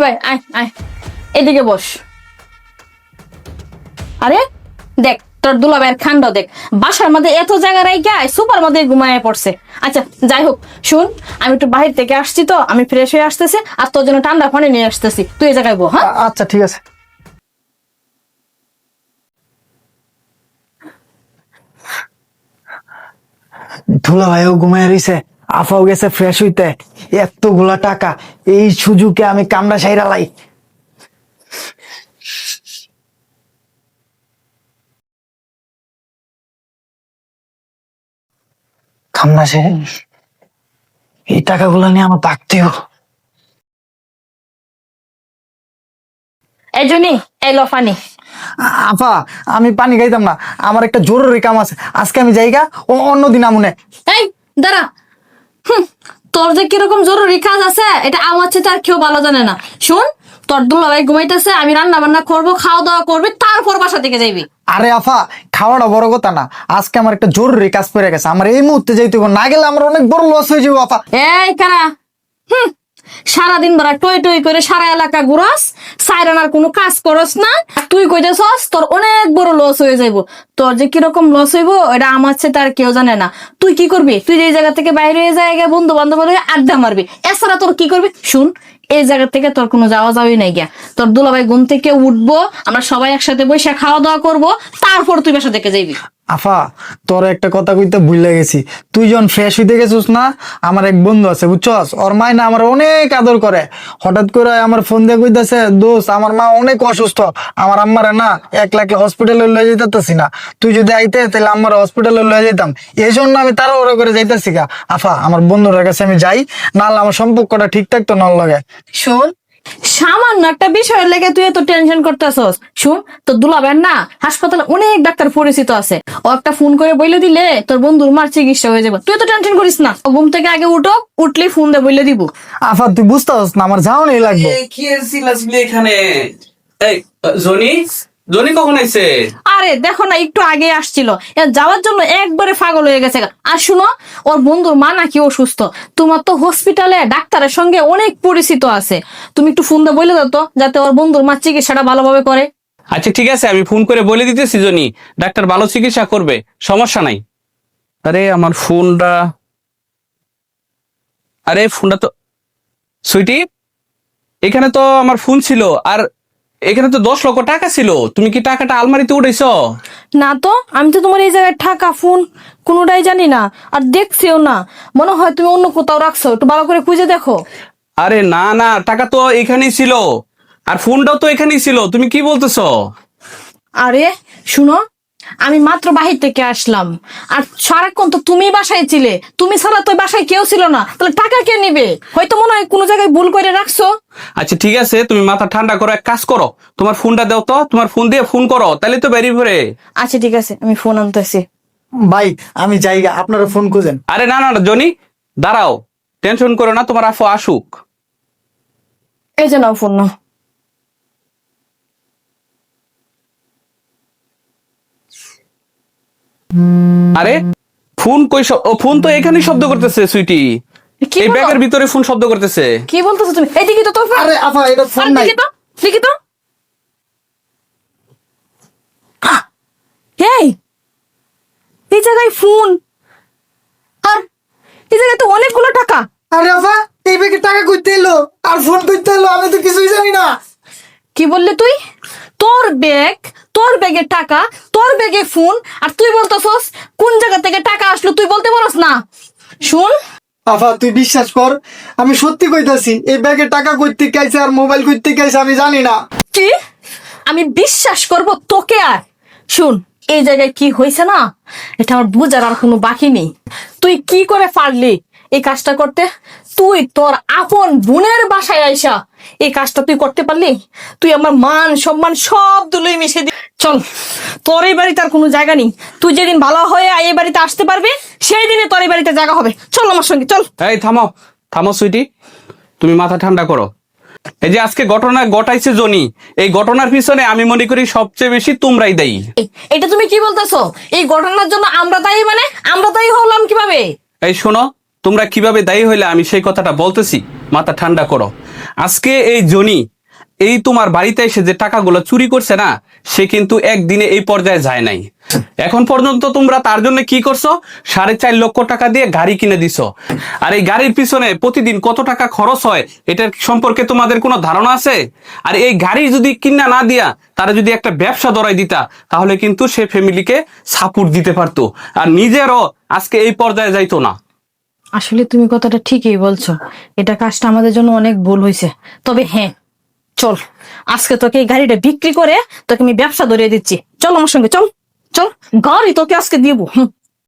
ভাই আয় আয়, এদিকে বস। আরে দেখ তোর দুলাভাইয়ের খান্ড দেখ, বাসার মধ্যে এত জায়গা রাইখা সুপার মধ্যে ঘুমায় পড়ছে। আচ্ছা যাই হোক, শুন আমি একটু বাহির থেকে আসছি তো, আমি ফ্রেশ হয়ে আসতেছি আর তোর জন্য ঠান্ডা পানি নিয়ে আসতেছি, তুই এই জায়গায় বো। হ্যাঁ আচ্ছা ঠিক আছে। ধুলা ভাইও ঘুমায় রইছে, আফাও গেছে ফ্রেশ হইতে। এতগুলা টাকা, এই সুযোগে আমি কামড়া সাইরা লাই। কামড়া সে এই টাকাগুলা নিয়ে আমার থাকতেও। এই জন্যই এই লো পানি। আফা আমি পানি খাইতাম না, আমার একটা জরুরি কাম আছে, আজকে আমি যাইগা অন্যদিন আমুনে। এই দাঁড়া, তোর যে কিরকম জরুরি কাজ আছে এটা আমার চেয়ে আর কেউ ভালো জানে না। শুন, তোর দুলাভাই ঘুমাইতেছে, আমি রান্না বান্না করবো, খাওয়া দাওয়া করবি, তারপর বাসা থেকে যাইবি। আরে আফা খাওয়াটা বড় কথা না, আজকে আমার একটা জরুরি কাজ পড়ে গেছে, আমার এই মুহূর্তে যাইতে হবে, না গেলে আমার অনেক বড় লস হয়ে যাবো আফা। এই কারা, সারাদিন বেড়া টই টই করে সারা এলাকা ঘুরাস, সাইরানার কোনো কাজ করস না, তুই কইতেছস তোর অনেক বড় লস হয়ে যাইব। তোর যে কিরকম লস হইব এটা আমার চেয়ে তার কেউ জানে না। তুই কি করবি, তুই যে জায়গা থেকে বাইরে হয়ে যায় বন্ধু বান্ধব হয়ে আড্ডা মারবি, এছাড়া তোর কি করবি? শুন, এই জায়গা থেকে তোর কোনো যাওয়া যাওয়াই নাই গিয়া। তোর দুলাভাই ঘুম থেকে উঠবো, আমরা সবাই একসাথে বসে খাওয়া দাওয়া করবো, তারপর তুই বাসা থেকে যাইবি। আফা তোর একটা কথা কইতে ভুলে গেছি, তুই যখন ফ্রেশ হইতে গেছিস না, আমার এক বন্ধু আছে বুঝছস, ওর মায় না আমার অনেক আদর করে। হঠাৎ করে আমার ফোন দিয়ে কইতাছে, দোস্ত আমার মা অনেক অসুস্থ, আমার আম্মারে না 1 লাখ হসপিটালে লয়ে যেতেছি না, তুই যদি আইতে তাহলে আমার হসপিটালে লয়ে যেতাম, এই জন্য আমি তাড়াহুড়ো করে যাইতেছি গা। আফা আমার বন্ধুর কাছে আমি যাই, নাহলে আমার সম্পর্কটা ঠিকঠাক তো নল লাগে। শোন, সামান্য একটা বিষয়ের লেগে তুই এত টেনশন করতেছস। শুন, তোর দুলাভাইয়ের না হাসপাতালে অনেক ডাক্তার পরিচিত আছে, ও একটা ফোন করে বইলে দিলে তোর বন্ধুর মার চিকিৎসা হয়ে যাবে। তুই তো টেনশন করিস না, ও ঘুম থেকে আগে উঠো, উঠলেই ফোন দিয়ে বইলে দিব। আফা তুই বুঝতেছস না, আমার যাও নেই লাগবে। কি এসেছিলাস এখানে? এই জনি, জনি কখন আইছে? আরে দেখো না, একটু আগে আসছিল, যাওয়ার জন্য একবারে পাগল হয়ে গেছে। আর শুনো, ওর বন্ধুর মা নাকি অসুস্থ, তোমার তো হসপিটালে ডাক্তারের সঙ্গে অনেক পরিচিত আছে, তুমি একটু ফোন দিয়ে বলে দাও তো, যাতে ওর বন্ধুর মা চিকিৎসাটা ভালোভাবে করে। আচ্ছা ঠিক আছে, আমি ফোন করে বলে দিতেছি জনি, ডাক্তার ভালো চিকিৎসা করবে, সমস্যা নাই। আরে আমার ফোনটা, আরে ফোনটা তো সুইটি, এখানে তো আমার ফোন ছিল, আর এখানে তো 10 লক্ষ টাকা ছিল, তুমি কি টাকাটা আলমারিতে উঠাইছো? না তো, আমি তো তোমার এই জায়গায় টাকা ফোন কোনোটাই জানি না, আর দেখছিও না, মনে হয় তুমি অন্য কোথাও রাখছো, একটু ভালো করে খুঁজে দেখো। আরে না না, টাকা তো এখানেই ছিল, আর ফোনটাও তো এখানেই ছিল, তুমি কি বলতেছো? আরে শুনো, আমি মাত্র বাহির থেকে আসলাম, আর সারাক্ষণ তো তুমি বাসায় ছিলে, তুমি ছাড়া তো বাসায় কেউ ছিল না, তাহলে টাকা কে নিবে? হয়তো মনে হয় কোনো জায়গায় ভুল করে রাখছো। আচ্ছা ঠিক আছে, তুমি মাথা ঠান্ডা করো, এক কাজ করো, তোমার ফোনটা দাও তো, তোমার ফোন দিয়ে ফোন করো, তাহলে তো বেরিয়ে পড়ে। আচ্ছা ঠিক আছে, আমি ফোন আনতেছি। ভাই আমি যাইগা, আপনারা ফোন খুঁজেন। আরে না না না, জনি দাঁড়াও, টেনশন করো না, তোমার আফু আসুক। এই যে নাও ফোন, নাও। আরে ফোন কই, ও ফোন তো এখানেই শব্দ করতেছে সুইটি, কি এই বলো? ব্যাগের ভিতরে ফোন শব্দ করতেছে। কি বলতেছো তুমি? এই দেখি তো তোর ফোন। আরে আফা এটা ফোন আরে নাই। দেখি তো, দেখি তো। এই এই জায়গায় ফোন, আর এই জায়গায় তো অনেকগুলো টাকা। আরে আফা এই ব্যাগে টাকা কইতে এলো আর ফোন কইতে এলো, আমি তো কিছুই জানি না। কি বললি তুই? তোর ব্যাগ, তোর ব্যাগে টাকা, তোর ব্যাগে ফোন, আর তুই বলতেছস কোন জায়গা থেকে টাকা আসলো তুই বলতে পারস না? শুন, আফা তুই বিশ্বাস কর, আমি সত্যি কইতাছি, এই ব্যাগে টাকা কইতে কাইছে আর মোবাইল কইতে কাইছে আমি জানি না। কি আমি বিশ্বাস করব তোকে? আর শুন, এই জায়গায় কি হয়েছে না, এটা আমার বুঝার আর কোনো বাকি নেই। তুই কি করে পারলি এই কাজটা করতে? তুই তোর আপন বোনের বাসায় আইসা এই কাজটা তুই করতে পারলি? তুই আমার মান সম্মান সব দুলোই মিশে দি। চল, তোর এই বাড়িতে আর কোনো জায়গা নেই, তুই যেদিন ভালো হয়ে এই বাড়িতে আসতে পারবি সেই দিনে তোর এই বাড়িতে জায়গা হবে। চল আমার সঙ্গে চল। এই থামো, থামো সুইটি, তুমি মাথা ঠান্ডা করো। এই যে আজকে ঘটনা ঘটাইছে জনি, এই ঘটনার পিছনে আমি মনে করি সবচেয়ে বেশি তোমরাই দায়ী। এটা তুমি কি বলতেছো? এই ঘটনার জন্য আমরা দায়ী? মানে আমরা দায়ী হলাম কিভাবে? এই শোনো, তোমরা কিভাবে দায়ী হইলে আমি সেই কথাটা বলতেছি, মাথা ঠান্ডা করো। আজকে এই জনি এই তোমার বাড়িতে এসে যে টাকাগুলো চুরি করছে না, সে কিন্তু একদিনে এই পর্যায়ে যায় নাই। এখন পর্যন্ত তোমরা তার জন্য কি করছো? 4.5 লক্ষ টাকা দিয়ে গাড়ি কিনে দিছো। আর এই গাড়ির পিছনে প্রতিদিন কত টাকা খরচ হয় এটার সম্পর্কে তোমাদের কোনো ধারণা আছে? আর এই গাড়ি যদি কিনা না দিয়া তারা যদি একটা ব্যবসা ধরাই দিতা, তাহলে কিন্তু সে ফ্যামিলিকে সাপোর্ট দিতে পারতো, আর নিজেরও আজকে এই পর্যায়ে যাইতো না। আসলে তুমি কথাটা ঠিকই বলছো, এটা কাজটা আমাদের জন্য অনেক ভুল হয়েছে। তবে হ্যাঁ, চল আজকে তোকে এই গাড়িটা বিক্রি করে তোকে আমি ব্যবসা ধরিয়ে দিচ্ছি। চল আমার সঙ্গে, চল চল, গাড়ি তোকে আজকে দিব।